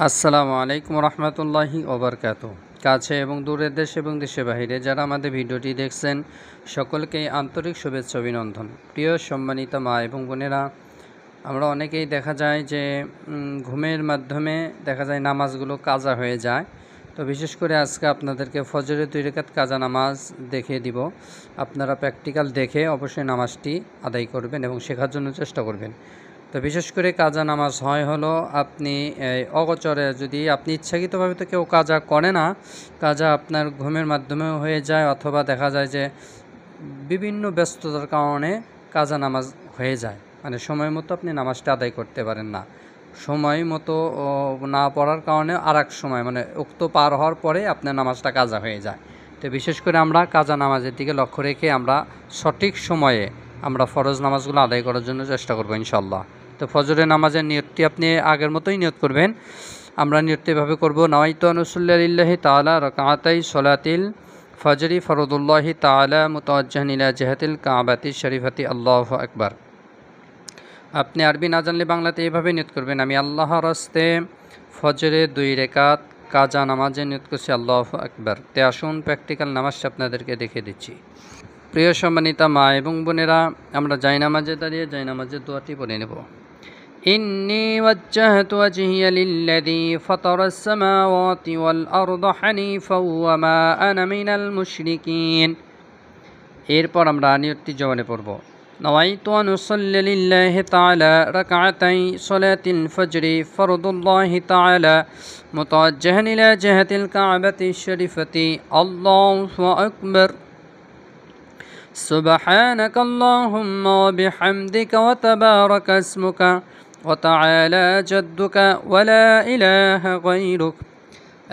আসসালামু আলাইকুম রহমতুল্লাহি ওবরকাতুহ। কাছে এবং দূরের দেশ এবং দেশের বাহিরে যারা আমাদের ভিডিওটি দেখছেন সকলকেই আন্তরিক শুভেচ্ছা অভিনন্দন। প্রিয় সম্মানিত মা এবং বোনেরা, আমরা অনেকেই দেখা যায় যে ঘুমের মাধ্যমে দেখা যায় নামাজগুলো কাজা হয়ে যায়। তো বিশেষ করে আজকে আপনাদেরকে ফজরের 2 রাকাত কাজা নামাজ দেখিয়ে দিব। আপনারা প্র্যাকটিক্যাল দেখে অবশ্যই নামাজটি আদায় করবেন এবং শেখার জন্য চেষ্টা করবেন। তো বিশেষ করে কাজা নামাজ হলো আপনি অগোচরে, যদি আপনি ইচ্ছাকৃতভাবে তো কেউ কাজা করে না, কাজা আপনার ঘুমের মাধ্যমেও হয়ে যায়, অথবা দেখা যায় যে বিভিন্ন ব্যস্ততার কারণে কাজা নামাজ হয়ে যায়, মানে সময় মতো আপনি নামাজটা আদায় করতে পারেন না। সময় মতো না পড়ার কারণে আর এক সময় মানে উক্ত পার হওয়ার পরে আপনার নামাজটা কাজা হয়ে যায়। তো বিশেষ করে আমরা কাজা নামাজের দিকে লক্ষ্য রেখে আমরা সঠিক সময়ে আমরা ফরজ নামাজগুলো আদায় করার জন্য চেষ্টা করবো ইনশাল্লাহ। তো ফজরের নামাজের নিয়তটি আপনি আগের মতোই নিয়ত করবেন। আমরা নিয়তটি এভাবে করবো: নাওয়াইতু আন উসাল্লি লিল্লাহি তাআলা রাকাতাই সলাতিল ফজরি ফরদুল্লাহি তাআলা মুতাওয়াজ্জিহান ইলা জিহাতিল কাবাতি শরীফাতি, আল্লাহু আকবার। আপনি আরবি না জানলে বাংলাতে এইভাবে নিয়ত করবেন: আমি আল্লাহর রাস্তে ফজরে 2 রাকাত কাজা নামাজে নিয়ত করছি, আল্লাহু আকবার। তে আসুন প্র্যাকটিক্যাল নামাজটা আপনাদেরকে দেখিয়ে দিচ্ছি। প্রিয় সম্মানিতা মা এবং বোনেরা, আমরা জায়নামাজে দাঁড়িয়ে জায়নামাজের দোয়াটি পড়ে নেব। ইন্নী ওয়াজ্জাহতু ওয়াজহিয়া লিল্লাযী ফাতারাস সামাওয়াতি ওয়াল আরদা হানিফাও ওয়া মা আনা মিনাল মুশরিকিন। এরপর আমরা নিয়তটি জবানে পড়ব: নাওয়াইতু আন উসাল্লি লিল্লাহি তাআলা রাকাতাই সলাতিল ফজরি ফরদুল্লাহি তাআলা মুতাওয়াজ্জিহান ইলা জিহাতিল কাবাতি শরীফাতি, আল্লাহু আকবার। سبحانك اللهم وبحمدك وتبارك اسمك وتعالى جدك ولا إله غيرك.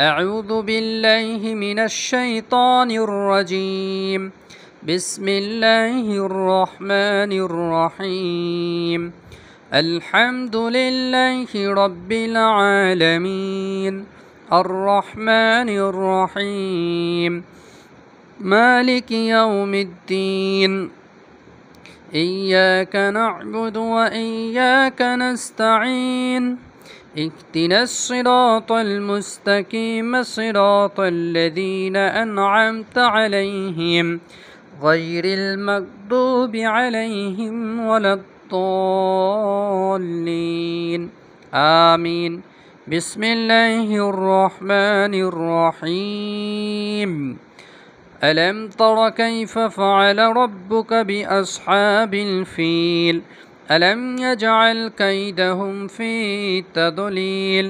أعوذ بالله من الشيطان الرجيم. بسم الله الرحمن الرحيم. الحمد لله رب العالمين الرحمن الرحيم مالك يوم الدين. إياك نعبد وإياك نستعين. اهدنا الصراط المستقيم صراط الذين أنعمت عليهم غير المغضوب عليهم ولا الضالين، آمين. بسم الله الرحمن الرحيم. ألم تر كيف فعل ربك بأصحاب الفيل؟ ألم يجعل كيدهم في تضليل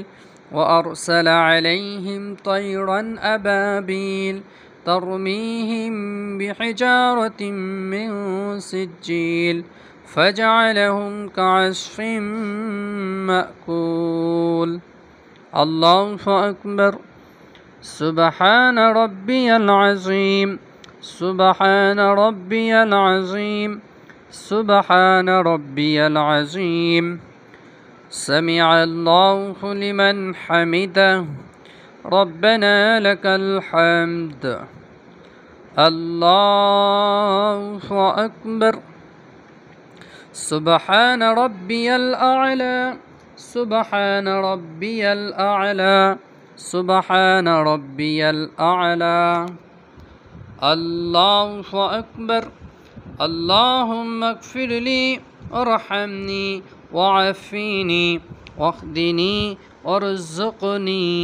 وأرسل عليهم طيرا أبابيل ترميهم بحجارة من سجيل فجعلهم كعصف مأكول. الله أكبر. سبحان ربي العظيم. سبحان ربي العظيم. سبحان ربي العظيم. سمع الله لمن حمده. ربنا لك الحمد. الله أكبر. سبحان ربي الأعلى. سبحان ربي الأعلى. سبحان ربي الأعلى. الله أكبر. اللهم اغفر لي وارحمني وعافني واهدني وارزقني.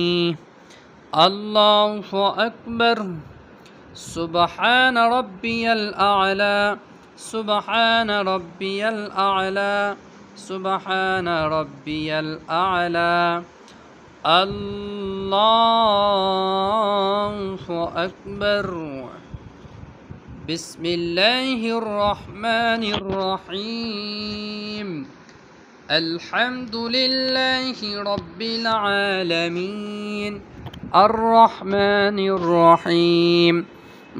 الله أكبر. سبحان ربي الأعلى. سبحان ربي الأعلى. سبحان ربي الأعلى. الله أكبر. بسم الله الرحمن الرحيم. الحمد لله رب العالمين الرحمن الرحيم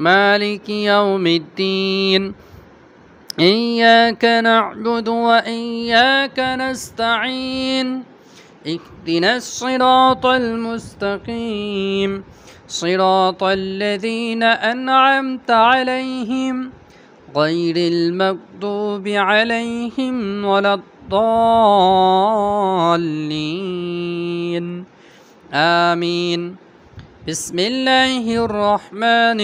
مالك يوم الدين. إياك نعبد وإياك نستعين. اهدنا الصراط المستقيم صراط الذين أنعمت عليهم غير المغضوب عليهم ولا الضالين. آمين. بسم الله الرحمن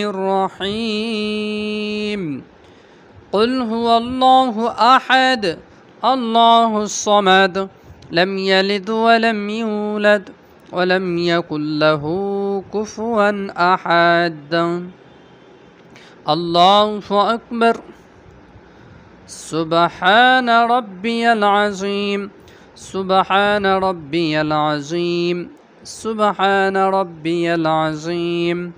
الرحيم. قل هو الله أحد الله الصمد لم يلد ولم يولد ولم يكن له كفوا أحد. الله أكبر. سبحان ربي العظيم سبحان ربي العظيم سبحان ربي العظيم.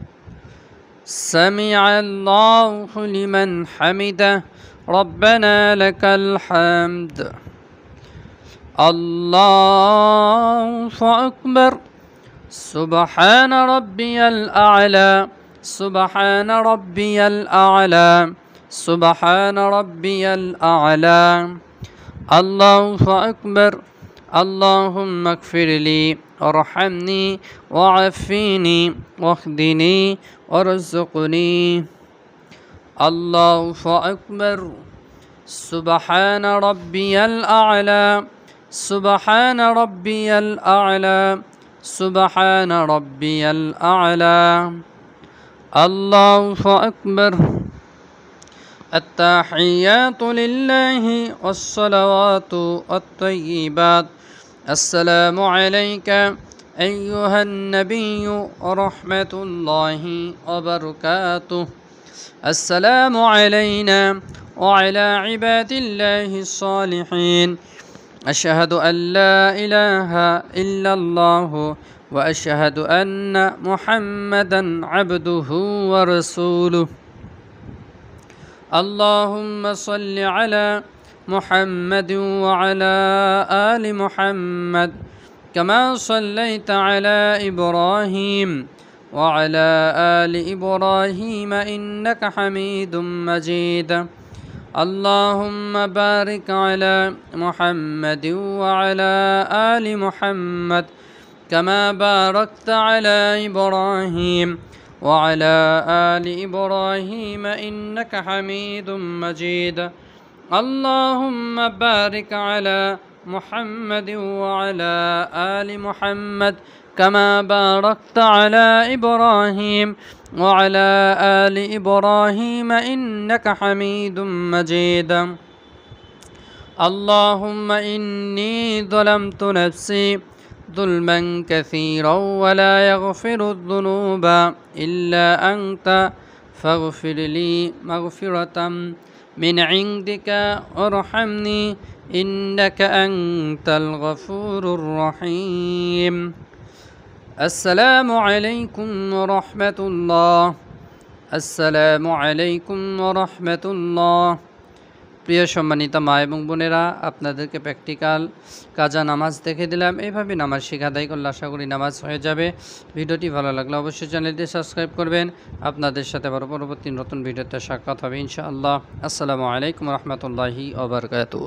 سمع الله لمن حمده ربنا لك الحمد. الله أكبر. سبحان ربي الأعلى سبحان ربي الأعلى سبحان ربي الأعلى. الله أكبر. اللهم اغفر لي وارحمني وعافني واهدني وارزقني. الله أكبر. سبحان ربي الأعلى سبحان ربي الأعلى سبحان ربي الأعلى. الله أكبر. التحيات لله والصلوات الطيبات. السلام عليك أيها النبي ورحمة الله وبركاته. السلام علينا وعلى عباد الله الصالحين. أشهد أن لا إله إلا الله وأشهد أن محمدا عبده ورسوله. اللهم صل على محمد وعلى آل محمد كما صليت على إبراهيم وعلى آل إبراهيم إنك حميد مجيد. اللهم بارك على محمد وعلى آل محمد كما باركت على إبراهيم وعلى آل إبراهيم إنك حميد مجيد. اللهم بارك على محمد وعلى آل محمد كما باركت على إبراهيم وعلى آل إبراهيم إنك حميد مجيد. اللهم إني ظلمت نفسي ظلما كثيرا ولا يغفر الذنوب إلا أنت فاغفر لي مغفرة من عندك وارحمني إنك أنت الغفور الرحيم. السلام عليكم ورحمة الله. السلام عليكم ورحمة الله. প্রিয় সম্মানিত মা এবং বোনেরা, আপনাদেরকে প্র্যাকটিক্যাল কাজা নামাজ দেখে দিলাম। এইভাবে নামাজ শেখা আদায় করলে আশা করি নামাজ হয়ে যাবে। ভিডিওটি ভালো লাগলে অবশ্যই চ্যানেলটি সাবস্ক্রাইব করবেন। আপনাদের সাথে আবার পরবর্তী নতুন ভিডিওতে সাক্ষাৎ হবে ইনশাআল্লাহ। আসসালামু আলাইকুম রহমতুল্লাহি ওয়া বারাকাতুহু।